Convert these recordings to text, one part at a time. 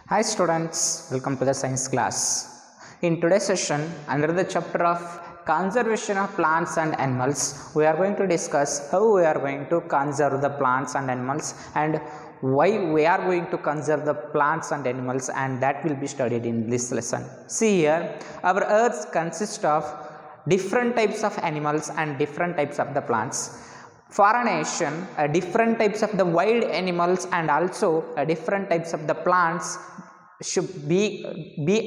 Hi students, welcome to the science class. In today's session, under the chapter of conservation of plants and animals, we are going to discuss how we are going to conserve the plants and animals and why we are going to conserve the plants and animals, and that will be studied in this lesson. See here, our earth consists of different types of animals and different types of the plants. For a nation, different types of the wild animals and also different types of the plants should be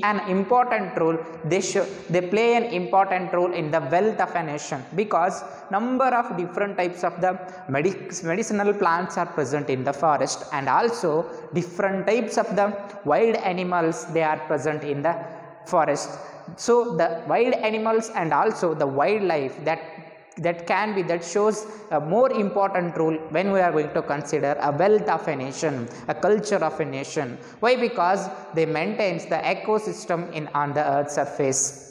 an important role. They play an important role in the wealth of a nation, because number of different types of the medicinal plants are present in the forest, and also different types of the wild animals they are present in the forest. So the wild animals and also the wildlife that shows a more important role when we are going to consider a wealth of a nation, a culture of a nation. Why? Because they maintains the ecosystem on the earth's surface.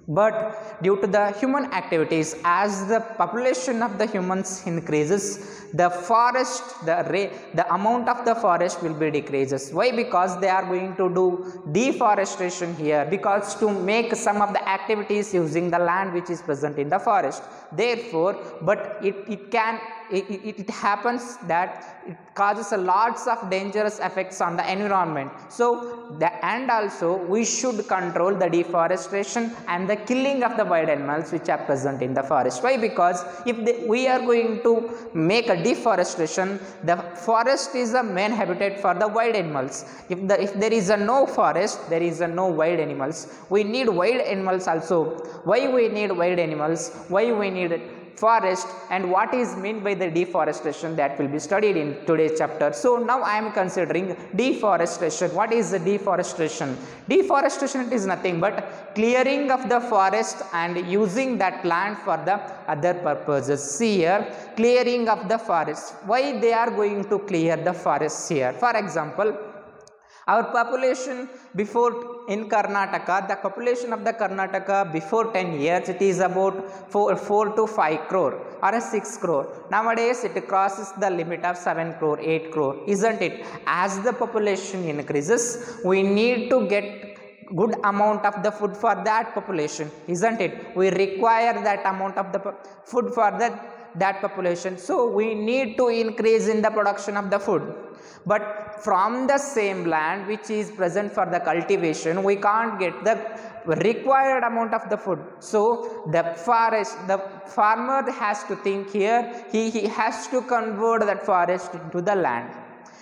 But due to the human activities, as the population of the humans increases, the forest, the amount of the forest will be decreases. Why? Because they are going to do deforestation here, because to make some of the activities using the land which is present in the forest. Therefore, but it happens that it causes a lots of dangerous effects on the environment. So and also we should control the deforestation and the killing of the wild animals which are present in the forest. Why? Because if we are going to make a deforestation, the forest is the main habitat for the wild animals. If there is no forest, there is no wild animals. We need wild animals also. Why we need wild animals? Why we need forest, and what is meant by the deforestation, that will be studied in today's chapter. So now I am considering deforestation. What is the deforestation? Deforestation is nothing but clearing of the forest and using that land for the other purposes. See here, clearing of the forest. Why they are going to clear the forests here? For example, our population before in Karnataka, the population of the Karnataka before 10 years, it is about 4 to 5 crore or 6 crore. Nowadays, it crosses the limit of 7 crore, 8 crore, isn't it? As the population increases, we need to get good amount of the food for that population, isn't it? We require that amount of the food for that population. So we need to increase in the production of the food. But from the same land which is present for the cultivation, we can't get the required amount of the food. So the farmer has to think here, he has to convert that forest into the land,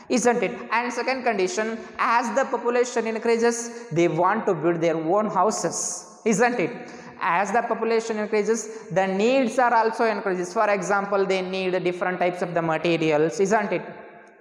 isn't it? And second condition, as the population increases, they want to build their own houses, isn't it? As the population increases, the needs are also increases. For example, they need different types of the materials, isn't it?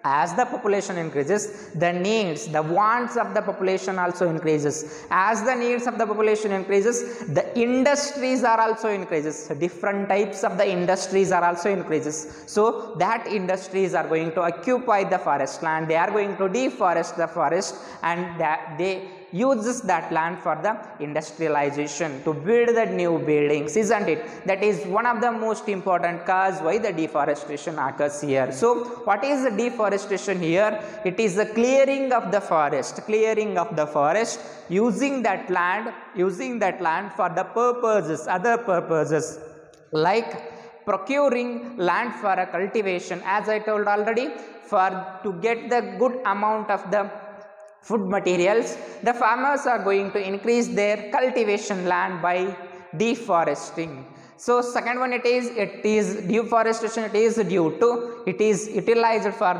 As the population increases, the needs, the wants of the population also increases. As the needs of the population increases, the industries are also increases. Different types of the industries are also increases. So that industries are going to occupy the forest land. They are going to deforest the forest, and they uses that land for the industrialization to build the new buildings, isn't it? That is one of the most important cause why the deforestation occurs here. So what is the deforestation here? It is the clearing of the forest, using that land for the purposes, other purposes, like procuring land for a cultivation, as I told already, to get the good amount of the food materials. The farmers are going to increase their cultivation land by deforesting. So second one, it is deforestation. It is utilized for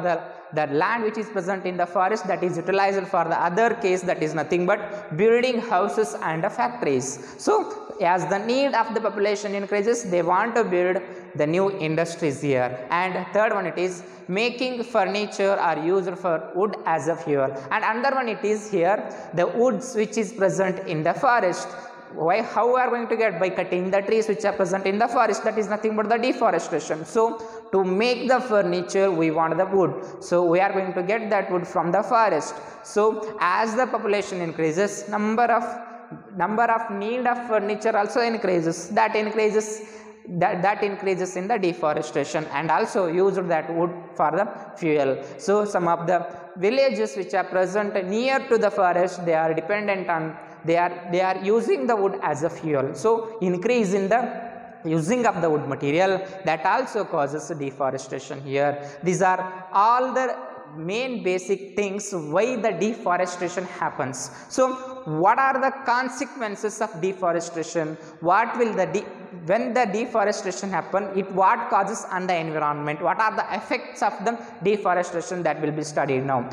the land which is present in the forest, that is utilized for the other case, that is nothing but building houses and factories. So as the need of the population increases, they want to build the new industries here. And third one, it is making furniture are used for wood as a fuel. And another one, it is here the woods which is present in the forest. Why? How we are going to get? By cutting the trees which are present in the forest. That is nothing but the deforestation. So to make the furniture, we want the wood. So we are going to get that wood from the forest. So as the population increases, number of need of furniture also increases. That increases in the deforestation, and also used that wood for the fuel. So some of the villages which are present near to the forest, they are dependent on, they are using the wood as a fuel. So increase in the using of the wood material, that also causes deforestation here. These are all the main basic things why the deforestation happens. So what are the consequences of deforestation? What will the when the deforestation happen, it what causes on the environment? What are the effects of the deforestation that will be studied now?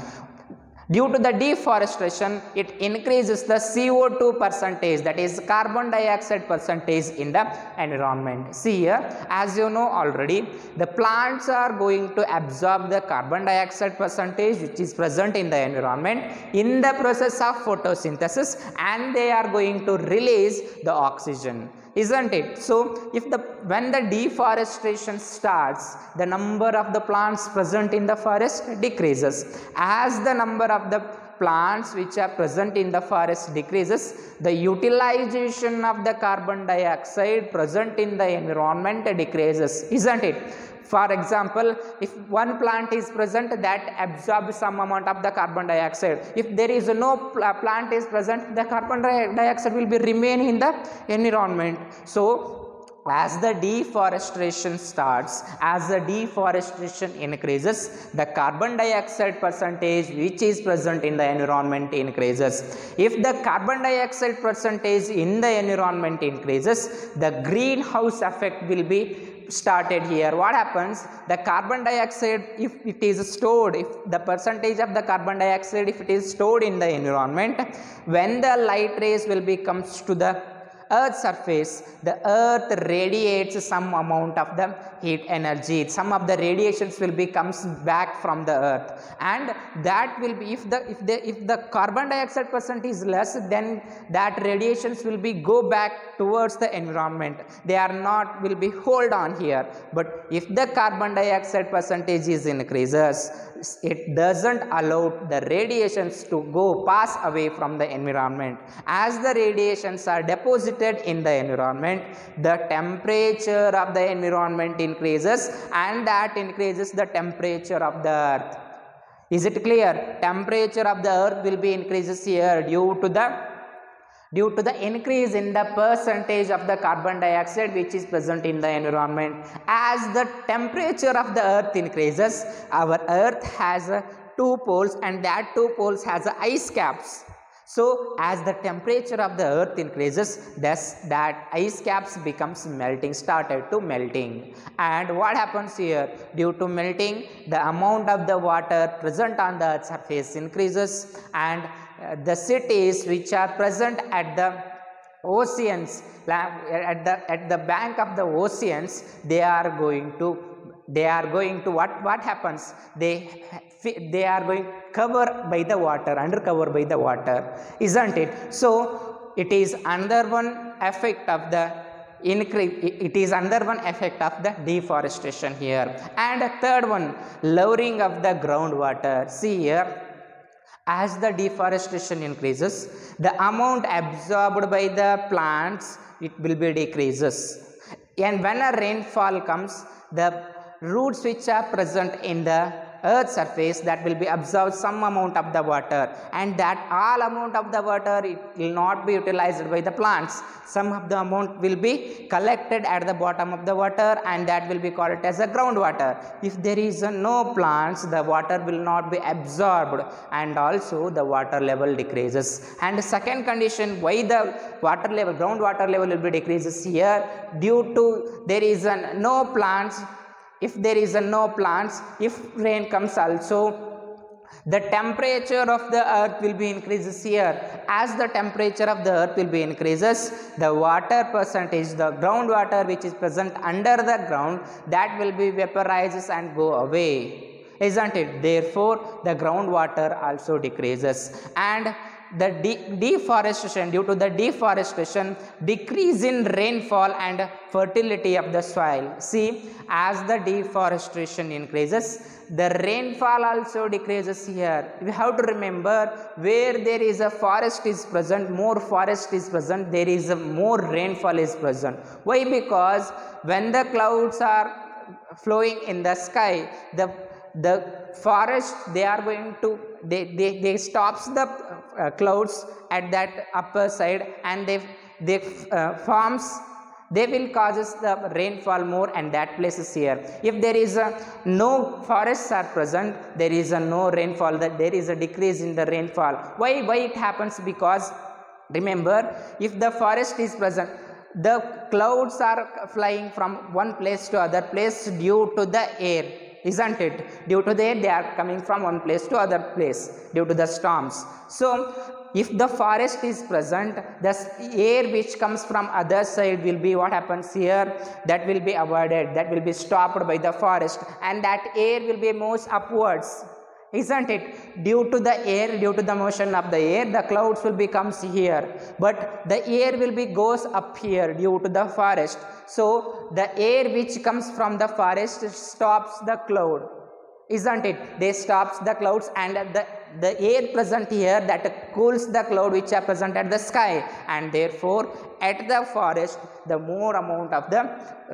Due to the deforestation, it increases the CO2 percentage, that is carbon dioxide percentage in the environment. See here, as you know already, the plants are going to absorb the carbon dioxide percentage which is present in the environment in the process of photosynthesis, and they are going to release the oxygen. Isn't it? So if when the deforestation starts, the number of the plants present in the forest decreases. As the number of the plants which are present in the forest decreases, the utilization of the carbon dioxide present in the environment decreases. Isn't it? For example, if one plant is present, that absorbs some amount of the carbon dioxide. If there is no plant is present, the carbon dioxide will be remain in the environment. So as the deforestation starts, as the deforestation increases, the carbon dioxide percentage which is present in the environment increases. If the carbon dioxide percentage in the environment increases, the greenhouse effect will be started here. What happens? The carbon dioxide, if it is stored, if the percentage of the carbon dioxide, if it is stored in the environment, when the light rays will be comes to the Earth's surface, the Earth radiates some amount of the heat energy. Some of the radiations will be comes back from the Earth, and that will be, if the carbon dioxide percent is less, then that radiations will be go back towards the environment. They are not will be hold on here. But if the carbon dioxide percentage is increases, it doesn't allow the radiations to go pass away from the environment. As the radiations are deposited in the environment, the temperature of the environment increases, and that increases the temperature of the Earth. Is it clear? Temperature of the Earth will be increases here due to the increase in the percentage of the carbon dioxide which is present in the environment. As the temperature of the Earth increases, our Earth has two poles, and that two poles has ice caps. So as the temperature of the Earth increases, that ice caps becomes melting, started to melting. And what happens here? Due to melting, the amount of the water present on the Earth's surface increases, and the cities which are present at the oceans, at the bank of the oceans, they are going to what happens? They are going covered by the water, under cover by the water, isn't it? So it is another one effect of the it is another one effect of the deforestation here. And a third one, lowering of the groundwater. See here, as the deforestation increases, the amount absorbed by the plants, it will be decreases. And when a rainfall comes, the roots which are present in the Earth's surface, that will be absorb some amount of the water, and that all amount of the water, it will not be utilized by the plants. Some of the amount will be collected at the bottom of the water, and that will be called as a groundwater. If there is no plants, the water will not be absorbed, and also the water level decreases. And the second condition why the water level, groundwater level will be decreases here, due to there is no plants. If there is no plants, if rain comes also, the temperature of the Earth will be increases here. As the temperature of the Earth will be increases, the water percentage, the groundwater which is present under the ground, that will be vaporizes and go away, isn't it? Therefore the groundwater also decreases. And the deforestation, due to the deforestation, decrease in rainfall and fertility of the soil. See, as the deforestation increases, the rainfall also decreases here. We have to remember, where there is a forest is present, more forest is present, there is a more rainfall is present. Why? Because when the clouds are flowing in the sky, the forest, they are going to they stops the clouds at that upper side, and they forms, they will causes the rainfall more, and that place is here. If there is no forests are present, there is no rainfall, that there is a decrease in the rainfall. Why it happens? Because remember, if the forest is present, the clouds are flying from one place to other place due to the air, isn't it? Due to the air, they are coming from one place to other place due to the storms. So if the forest is present, the air which comes from other side will be, what happens here, that will be avoided, that will be stopped by the forest, and that air will be moves upwards, isn't it? Due to the air, due to the motion of the air, the clouds will becomes here, but the air will be goes up here due to the forest. So the air which comes from the forest stops the cloud, isn't it? They stops the clouds, and the air present here, that cools the cloud which are present at the sky, and therefore at the forest the more amount of the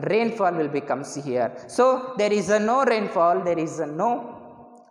rainfall will becomes here. So there is no rainfall, there is no,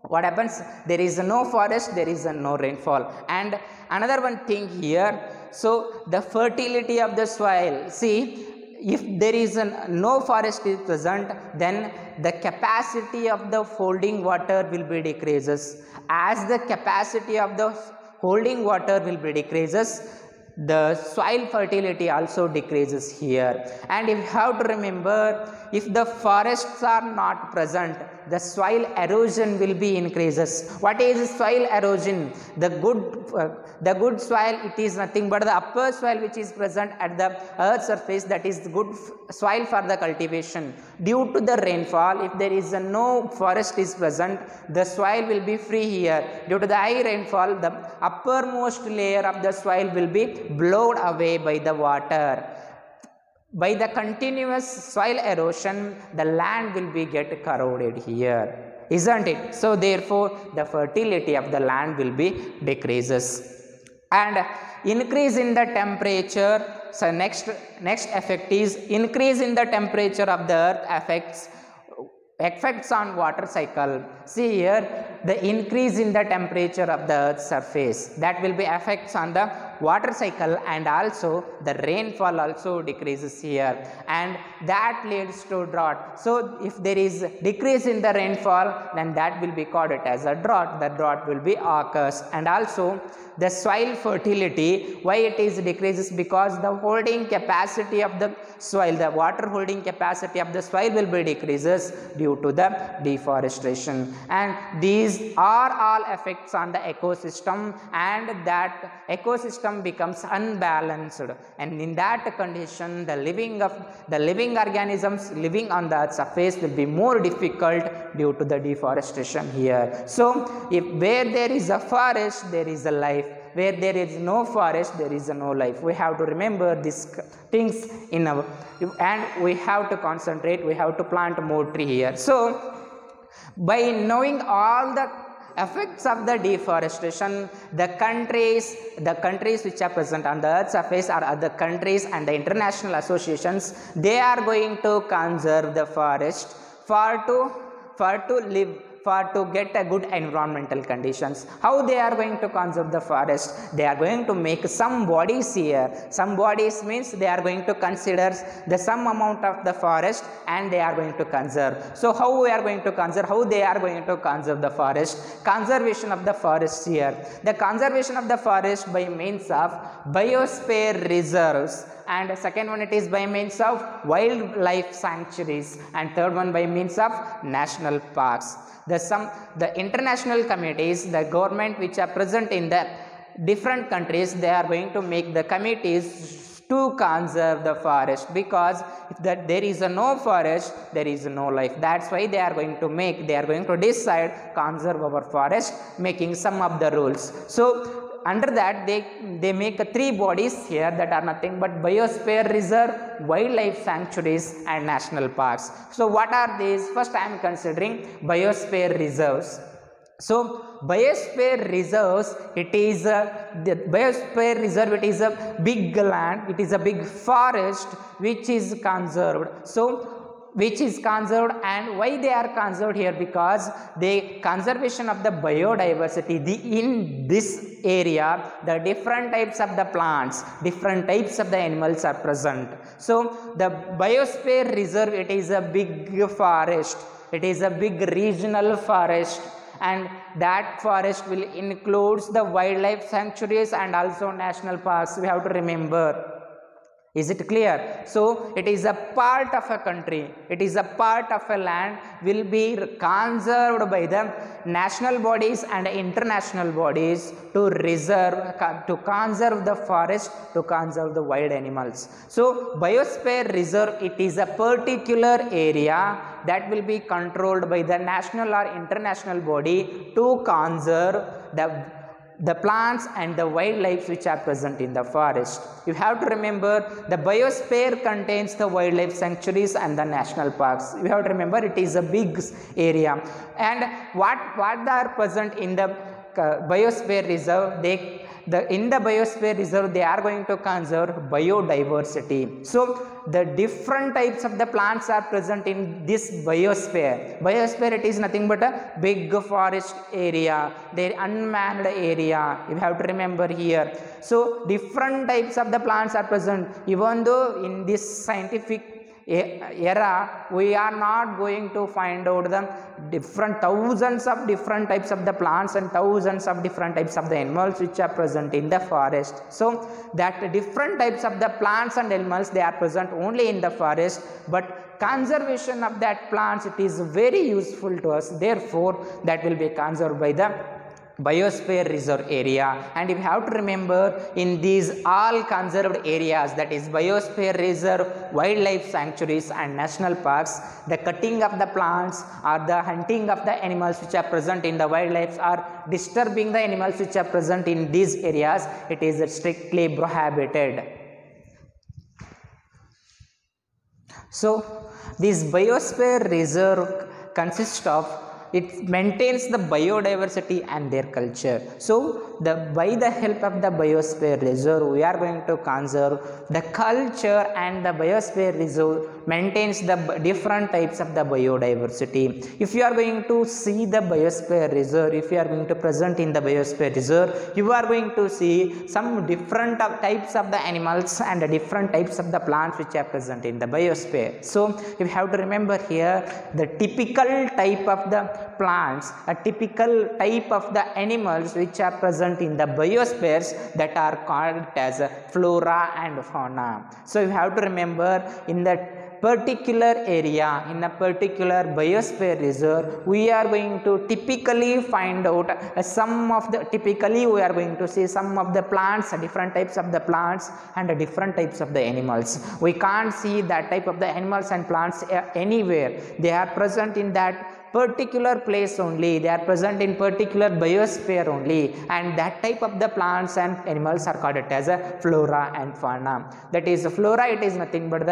what happens, there is no forest, there is no rainfall. And another one thing here, so the fertility of the soil, see, if there is no forest is present, then the capacity of the holding water will be decreases. As the capacity of the holding water will be decreases, the soil fertility also decreases here. And you have to remember, if the forests are not present, the soil erosion will be increases. What is soil erosion? The good soil, it is nothing but the upper soil which is present at the earth surface, that is good soil for the cultivation. Due to the rainfall, if there is no forest is present, the soil will be free here. Due to the high rainfall, the uppermost layer of the soil will be blown away by the water. By the continuous soil erosion, the land will be get corroded here, isn't it? So therefore the fertility of the land will be decreases. And increase in the temperature, so next effect is increase in the temperature of the earth effects on water cycle. See here, the increase in the temperature of the earth's surface, that will be effects on the water cycle, and also the rainfall also decreases here, and that leads to drought. So if there is decrease in the rainfall, then that will be called it as a drought. The drought will be occurs. And also the soil fertility, why it is decreases? Because the holding capacity of the soil, the water holding capacity of the soil will be decreases due to the deforestation. And these are all effects on the ecosystem, and that ecosystem becomes unbalanced, and in that condition the living organisms living on the earth's surface will be more difficult due to the deforestation here. So if where there is a forest, there is a life. Where there is no forest, there is no life. We have to remember these things in our, and we have to concentrate, we have to plant more tree here. So by knowing all the effects of the deforestation, the countries which are present on the earth's surface, or other countries and the international associations, they are going to conserve the forest for to get a good environmental conditions. How they are going to conserve the forest? They are going to make some bodies here. Some bodies means they are going to consider the some amount of the forest, and they are going to conserve. So how we are going to conserve? How they are going to conserve the forest? Conservation of the forest here. The conservation of the forest by means of biosphere reserves, and second one it is by means of wildlife sanctuaries, and third one by means of national parks. The international committees, the government which are present in the different countries, they are going to make the committees to conserve the forest, because if there is no forest, there is no life. That's why they are going to decide conserve our forest, making some of the rules. So under that they make three bodies here, that are nothing but biosphere reserve, wildlife sanctuaries, and national parks. So what are these? First I am considering biosphere reserves. So biosphere reserves, it is a big land, it is a big forest which is conserved. So which is conserved, and why they are conserved here, because the conservation of the biodiversity, in this area the different types of the plants, different types of the animals are present. So the biosphere reserve, it is a big forest, it is a big regional forest, and that forest will includes the wildlife sanctuaries and also national parks. We have to remember. Is it clear? So it is a part of a country, it is a part of a land, will be conserved by the national bodies and international bodies to conserve the forest, to conserve the wild animals. So biosphere reserve, it is a particular area that will be controlled by the national or international body to conserve the plants and the wildlife which are present in the forest. You have to remember, the biosphere contains the wildlife sanctuaries and the national parks. You have to remember, it is a big area. And what are present in the biosphere reserve? In the biosphere reserve, they are going to conserve biodiversity. So the different types of the plants are present in this biosphere. Biosphere, it is nothing but a big forest area, the unmanned area. You have to remember here. So different types of the plants are present. Even though in this scientific era we are not going to find out the thousands of different types of the plants and thousands of different types of the animals which are present in the forest. So that different types of the plants and animals, they are present only in the forest, but conservation of that plants, it is very useful to us. Therefore that will be conserved by the biosphere reserve area. And you have to remember, in these all conserved areas, that is biosphere reserve, wildlife sanctuaries and national parks, the cutting of the plants or the hunting of the animals which are present in the wildlife or disturbing the animals which are present in these areas, it is strictly prohibited. So this biosphere reserve consists of, it maintains the biodiversity and their culture. So by the help of the biosphere reserve, we are going to conserve the culture, and the biosphere reserve maintains the different types of the biodiversity. If you are going to see the biosphere reserve, if you are going to present in the biosphere reserve, you are going to see some different types of the animals and the different types of the plants which are present in the biosphere. So you have to remember here, the typical type of the plants, a typical type of the animals which are present in the biospheres, that are called as flora and fauna. So you have to remember, in that particular area, in a particular biosphere reserve, we are going to typically find out typically we are going to see some of the plants, different types of the plants and different types of the animals. We can't see that type of the animals and plants anywhere. They are present in that particular place only, they are present in particular biosphere only, and that type of the plants and animals are called as a flora and fauna. That is, flora, it is nothing but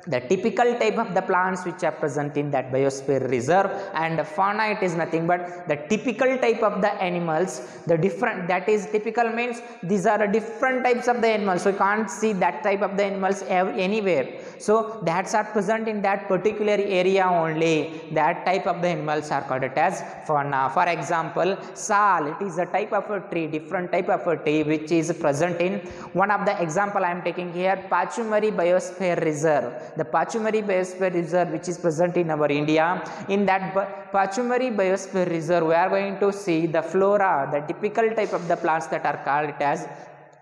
the typical type of the plants which are present in that biosphere reserve, and fauna, it is nothing but the typical type of the animals. The different, that is, typical means these are different types of the animals, so you can't see that type of the animals anywhere. So that's are present in that particular area only. That type of the animals are called as fauna. For example, sal, it is a type of a tree, different type of a tree which is present in one of the example I am taking here, Pachumari Biosphere Reserve. The Pachumari Biosphere Reserve, which is present in our India, in that Pachumari Biosphere Reserve, we are going to see the flora, the typical type of the plants that are called as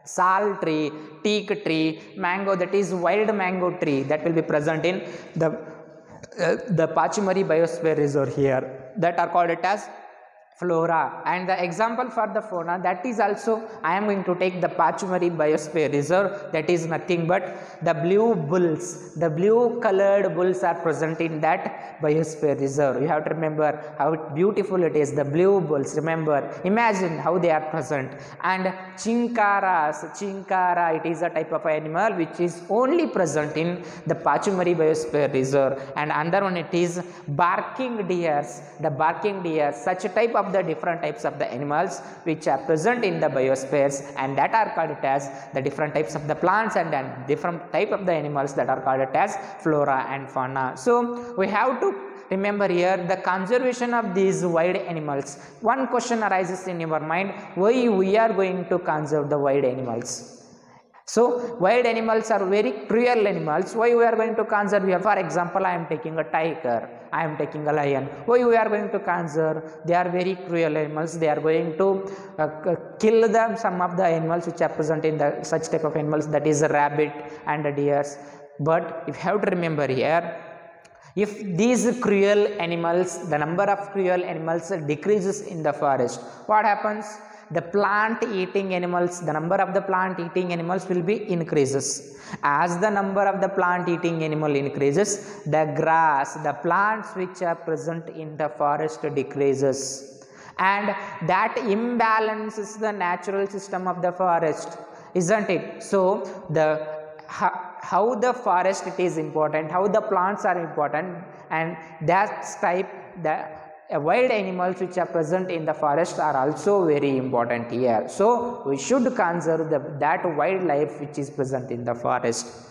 sal tree, teak tree, mango, that is wild mango tree, that will be present in the Pachumari Biosphere Reserve here, that are called as flora. And the example for the fauna, that is also I am going to take the Pachumari Biosphere Reserve, that is nothing but the blue bulls, the blue colored bulls are present in that Biosphere Reserve. You have to remember how beautiful it is, the blue bulls, remember, imagine how they are present. And chinkaras, chinkara, it is a type of animal which is only present in the Pachumari Biosphere Reserve. And another one, it is barking deers, the barking deer, such a type of of the different types of the animals which are present in the biospheres, and that are called as the different types of the plants and different type of the animals that are called as flora and fauna. So we have to remember here the conservation of these wild animals. One question arises in your mind, why we are going to conserve the wild animals? So wild animals are very cruel animals. Why we are going to conserve here? For example, I am taking a tiger, I am taking a lion. Why we are going to conserve? They are very cruel animals. They are going to kill them, some of the animals which are present in the such type of animals, that is a rabbit and a deers. But if you have to remember here, if these cruel animals, the number of cruel animals decreases in the forest, what happens? The plant eating animals, the number of the plant eating animals will be increases. As the number of the plant eating animal increases, the grass, the plants which are present in the forest decreases, and that imbalances the natural system of the forest, isn't it? So the how the forest it is important, how the plants are important, and that type the wild animals which are present in the forest are also very important here. So we should conserve that wildlife which is present in the forest.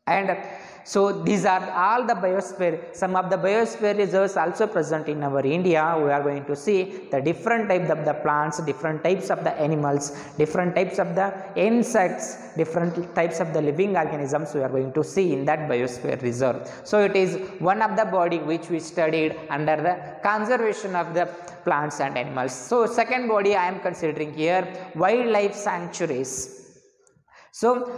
And so these are all the biosphere. Some of the biosphere reserves also present in our India. We are going to see the different types of the plants, different types of the animals, different types of the insects, different types of the living organisms we are going to see in that biosphere reserve. So it is one of the body which we studied under the conservation of the plants and animals. So second body I am considering here, wildlife sanctuaries. So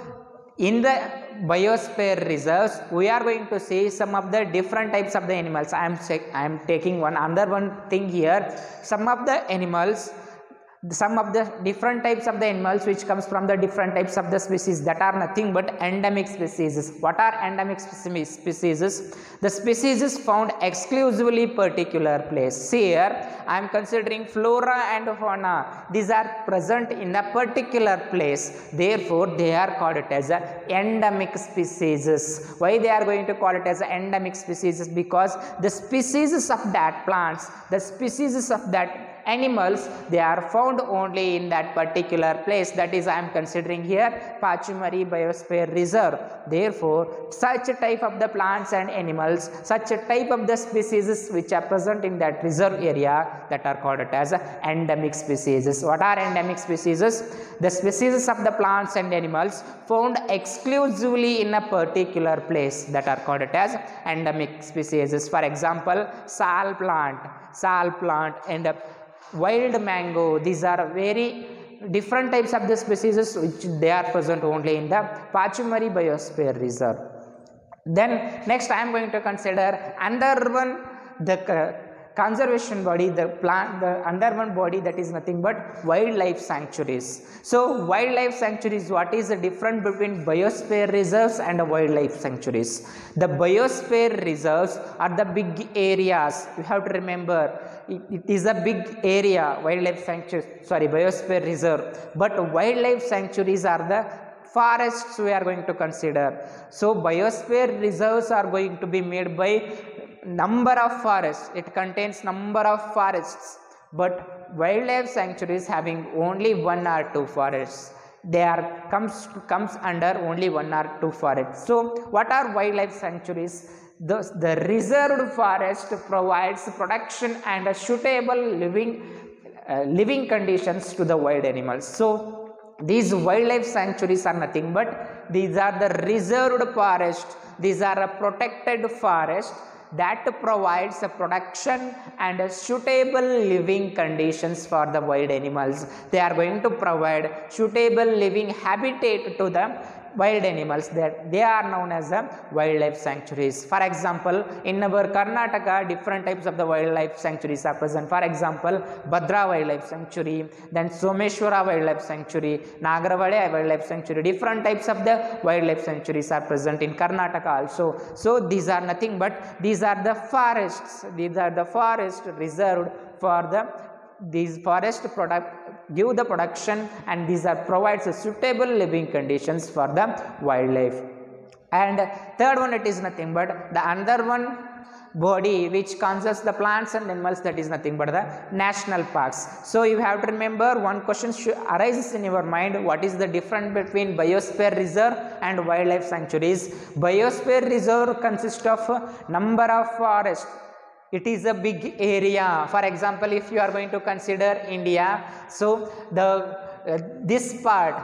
in the biosphere reserves, we are going to see some of the different types of the animals. I am taking another one thing here. Some of the animals, some of the different types of the animals which comes from the different types of the species, that are nothing but endemic species. What are endemic species? The species is found exclusively particular place. See here, I am considering flora and fauna. These are present in a particular place. Therefore, they are called as endemic species. Why they are going to call it as endemic species? Because the species of that plants, the species of that animals, they are found only in that particular place. That is, I am considering here Pachumari Biosphere Reserve. Therefore, such a type of the plants and animals, such a type of the species which are present in that reserve area, that are called as endemic species. What are endemic species? The species of the plants and animals found exclusively in a particular place, that are called as endemic species. For example, sal plant and wild mango. These are very different types of the species which they are present only in the Pachumari Biosphere Reserve. Then next I am going to consider under one the conservation body, the under one body, that is nothing but wildlife sanctuaries. So wildlife sanctuaries, what is the difference between biosphere reserves and wildlife sanctuaries? The biosphere reserves are the big areas. You have to remember, it is a big area, wildlife sanctuary, biosphere reserve. But wildlife sanctuaries are the forests we are going to consider. So biosphere reserves are going to be made by number of forests. It contains number of forests. But wildlife sanctuaries having only one or two forests. They are comes under only one or two forests. So what are wildlife sanctuaries? The reserved forest provides protection and a suitable living conditions to the wild animals. So these wildlife sanctuaries are nothing but these are the reserved forest. These are a protected forest that provides a protection and a suitable living conditions for the wild animals. They are going to provide suitable living habitat to the wild animals, that they are known as the wildlife sanctuaries. For example, in our Karnataka, different types of the wildlife sanctuaries are present. For example, Bhadra Wildlife Sanctuary, then Someshwara Wildlife Sanctuary, Nagaravale Wildlife Sanctuary. Different types of the wildlife sanctuaries are present in Karnataka also. So these are nothing but these are the forests. These are the forests reserved for these forest give the production, and these are provides a suitable living conditions for the wildlife. And third one, it is nothing but the another one, body which conserves the plants and animals, that is nothing but the national parks. So you have to remember, one question arises in your mind: what is the difference between biosphere reserve and wildlife sanctuaries? Biosphere reserve consists of number of forests. It is a big area. For example, if you are going to consider India, so the this part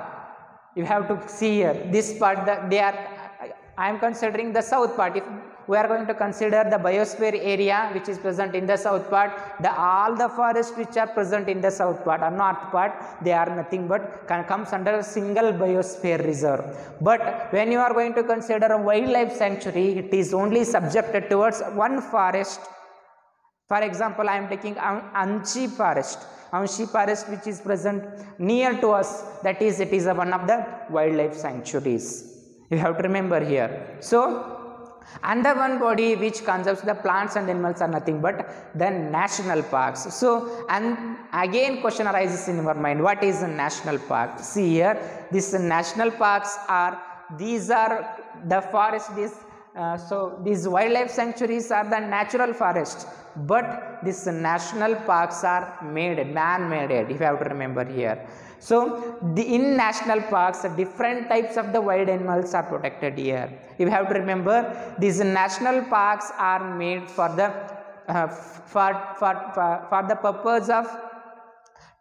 you have to see here, this part, I am considering the south part. If we are going to consider the biosphere area which is present in the south part, all the forests which are present in the south part or north part, they are nothing but comes under a single biosphere reserve. But when you are going to consider a wildlife sanctuary, it is only subjected towards one forest. For example, I am taking Anchi forest, which is present near to us, that is, it is one of the wildlife sanctuaries. You have to remember here. So, under one body which conserves the plants and animals are nothing but the national parks. So, and again question arises in your mind: what is a national park? See here, these national parks are, these are the forest, so these wildlife sanctuaries are the natural forests, but these national parks are man-made, if you have to remember here. So in national parks, different types of the wild animals are protected here. You have to remember, these national parks are made for the for the purpose of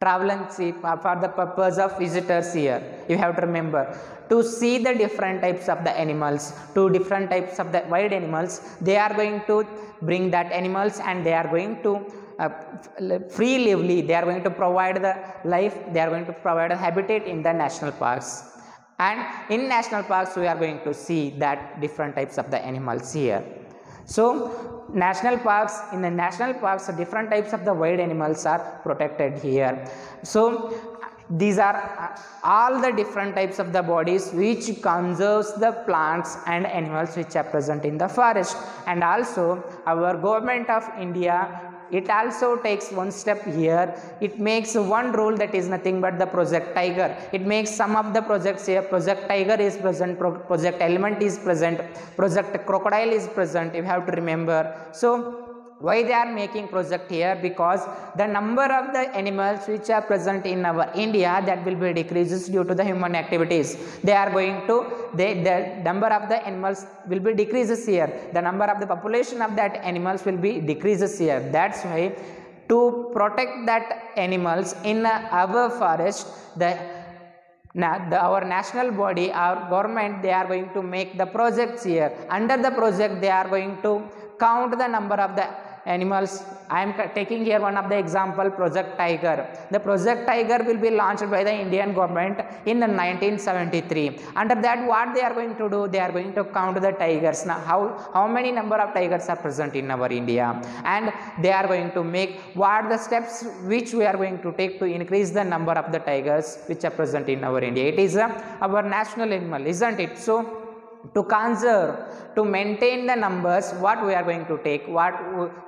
traveling, for the purpose of visitors here. You have to remember, to see the different types of the animals, to different types of the wild animals, they are going to bring that animals and they are going to freely, they are going to provide the life, they are going to provide a habitat in the national parks. And in national parks we are going to see that different types of the animals here. So national parks, in the national parks, different types of the wild animals are protected here. So these are all the different types of the bodies which conserves the plants and animals which are present in the forest. And also our government of India, it also takes one step here. It makes one rule, that is nothing but the Project Tiger. It makes some of the projects here. Project Tiger is present, Project Element is present, Project Crocodile is present, you have to remember. So why they are making project here? Because the number of the animals which are present in our India, that will be decreases due to the human activities. They are going to, the number of the animals will be decreases here. The number of the population of that animals will be decreases here. That's why, to protect that animals in our forest, our national body, our government, they are going to make the projects here. Under the project, they are going to count the number of the animals. I am taking here one of the example, Project Tiger. The Project Tiger will be launched by the Indian government in 1973. Under that, what they are going to do? They are going to count the tigers. Now, how many number of tigers are present in our India? And they are going to make what the steps which we are going to take to increase the number of the tigers which are present in our India. It is our national animal, isn't it? So to conserve, to maintain the numbers, what we are going to take, what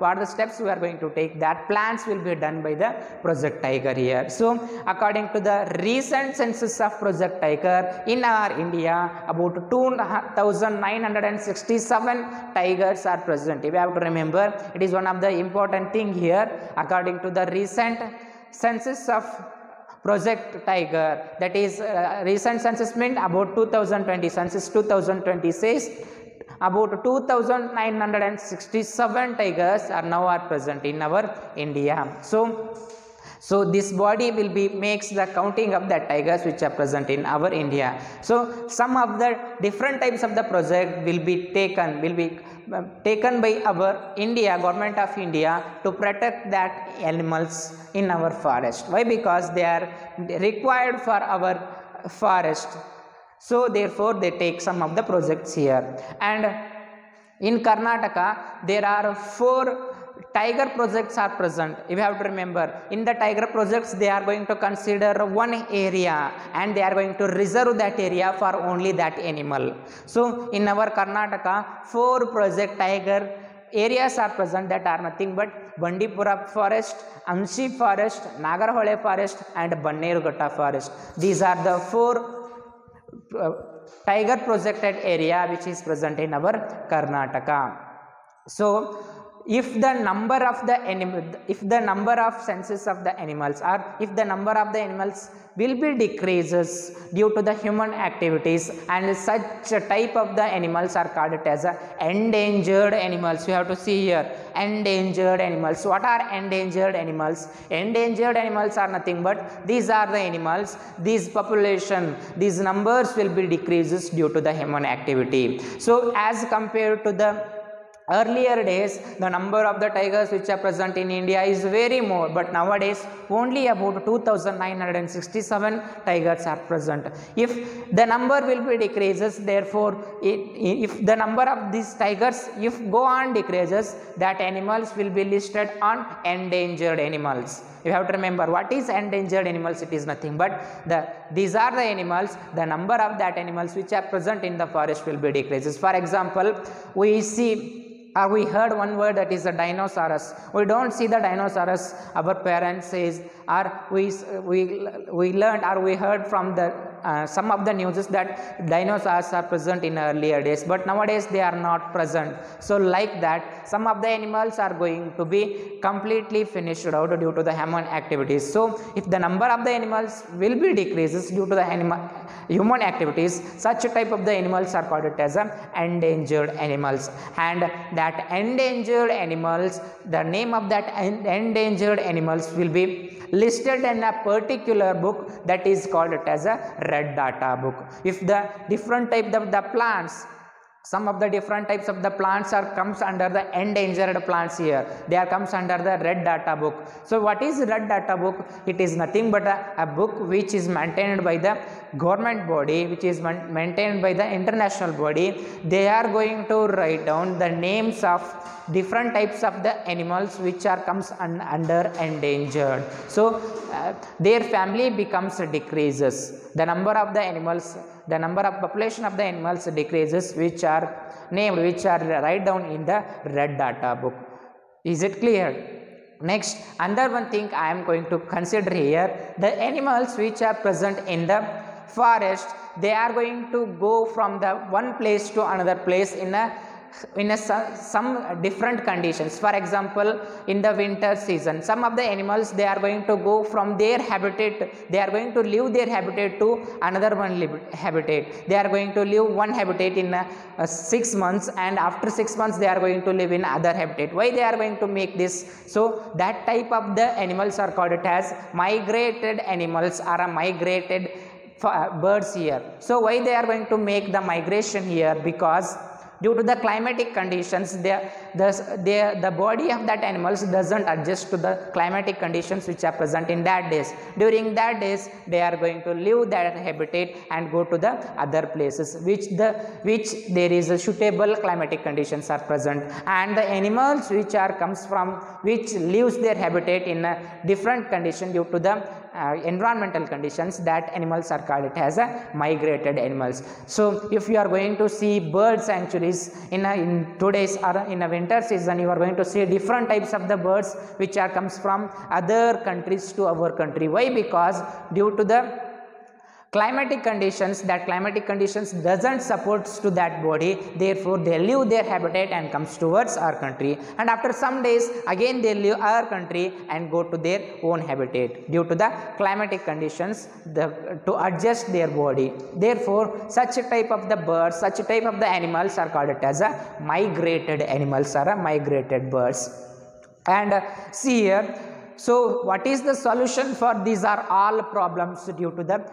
are the steps we are going to take, that plans will be done by the Project Tiger here. So according to the recent census of Project Tiger, in our India, about 2,967 tigers are present. If you have to remember, it is one of the important thing here. According to the recent census of Project Tiger, that is recent census meant about 2020, census 2020 says about 2,967 tigers are now present in our India. So this body will be makes the counting of the tigers which are present in our India. So some of the different types of the project will be taken by our India, government of India, to protect that animals in our forest. Why? Because they are required for our forest. So therefore they take some of the projects here. And in Karnataka, there are 4 tiger projects are present. You have to remember, in the tiger projects, they are going to consider one area and they are going to reserve that area for only that animal. So in our Karnataka, 4 project tiger areas are present, that are nothing but Bandipura forest, Anshi forest, Nagarhole forest and Bannerughatta forest. These are the 4 tiger projected area which is present in our Karnataka. So if the number of the if the number of senses of the animals, or if the number of the animals will be decreases due to the human activities, and such a type of the animals are called it as a endangered animals. You have to see here, endangered animals. What are endangered animals? Endangered animals are nothing but these are the animals, these population, these numbers will be decreases due to the human activity. So as compared to the earlier days, the number of the tigers which are present in India is very more, but nowadays only about 2967 tigers are present. If the number will be decreases, therefore if the number of these tigers if go on decreases, that animals will be listed on endangered animals. You have to remember what is endangered animals. It is nothing but these are the animals, the number of that animals which are present in the forest will be decreases. For example, we see or we heard one word, that is a dinosaurus. We don't see the dinosaurus. Our parents says, or we learned or we heard from the some of the news that dinosaurs are present in earlier days, but nowadays they are not present. So like that, some of the animals are going to be completely finished out due to the human activities. So if the number of the animals will be decreases due to the human activities, such a type of the animals are called it as endangered animals. And that endangered animals, the name of that endangered animals will be listed in a particular book, that is called it as a red data book. If the different type of the plants, some of the different types of the plants are comes under the endangered plants here, they are comes under the red data book. So what is red data book? It is nothing but a book which is maintained by the government body, which is maintained by the international body. They are going to write down the names of different types of the animals which are comes under endangered. So their family becomes decreases, the number of the animals, the number of population of the animals decreases, which are named, which are write down in the red data book. Is it clear? Next, another one thing I am going to consider here, the animals which are present in the forest, they are going to go from the one place to another place in some different conditions. For example, in the winter season, some of the animals, they are going to go from their habitat, they are going to leave their habitat to another one habitat. They are going to leave one habitat in 6 months, and after 6 months they are going to live in other habitat. Why they are going to make this? So that type of the animals are called it as migrated animals, or a migrated birds here. So why they are going to make the migration here? Because due to the climatic conditions, the body of that animals doesn't adjust to the climatic conditions which are present in that days. During that days, they are going to leave that habitat and go to the other places which there is a suitable climatic conditions are present. And the animals which leaves their habitat in a different condition due to the environmental conditions, that animals are called it as a migrated animals. So if you are going to see bird sanctuaries in today's or in a winter season, you are going to see different types of the birds which are comes from other countries to our country. Why? Because due to the climatic conditions, that climatic conditions doesn't support to that body, therefore they leave their habitat and comes towards our country, and after some days again they leave our country and go to their own habitat due to the climatic conditions to adjust their body. Therefore such a type of the birds, such a type of the animals are called it as a migrated animals, or a migrated birds. And see here, so what is the solution for these are all problems due to the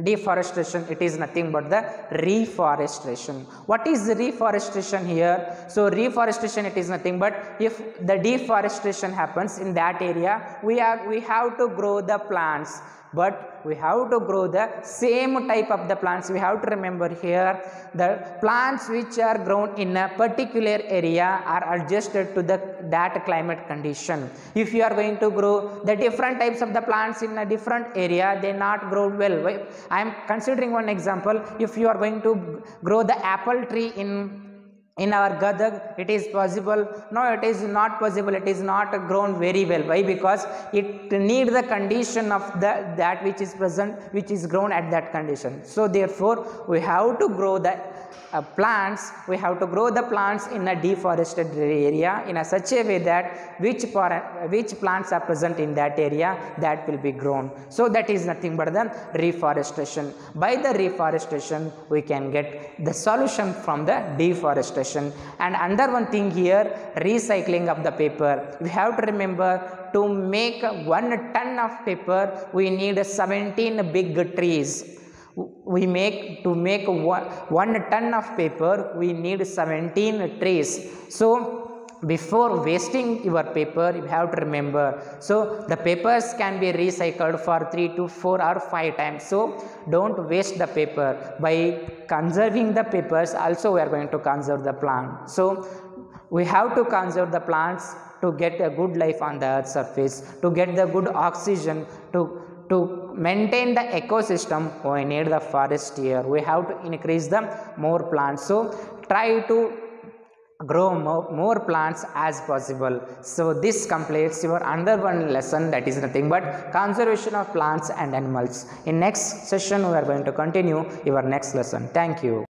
deforestation? It is nothing but the reforestation. What is the reforestation here? So reforestation, it is nothing but if the deforestation happens in that area, we have to grow the plants, but we have to grow the same type of the plants. We have to remember here, the plants which are grown in a particular area are adjusted to that climate condition. If you are going to grow the different types of the plants in a different area, they not grow well. I am considering one example. If you are going to grow the apple tree in in our Gadag it is possible. No, it is not possible. It is not grown very well. Why? Because it need the condition of that which is present, which is grown at that condition. So therefore we have to grow the plants. We have to grow the plants in a deforested area in a such a way that which plants are present in that area, that will be grown. So that is nothing but the reforestation. By the reforestation we can get the solution from the deforestation. And another one thing here, recycling of the paper. We have to remember, to make 1 ton of paper we need 17 big trees. To make 1 ton of paper we need 17 trees. So before wasting your paper, you have to remember, so the papers can be recycled for 3 to 4 or 5 times. So don't waste the paper. By conserving the papers also we are going to conserve the plant. So we have to conserve the plants to get a good life on the earth surface, to get the good oxygen, to maintain the ecosystem. We need the forest here. We have to increase the more plants. So try to grow more plants as possible. So this completes your under one lesson, that is nothing but conservation of plants and animals. In next session we are going to continue your next lesson. Thank you.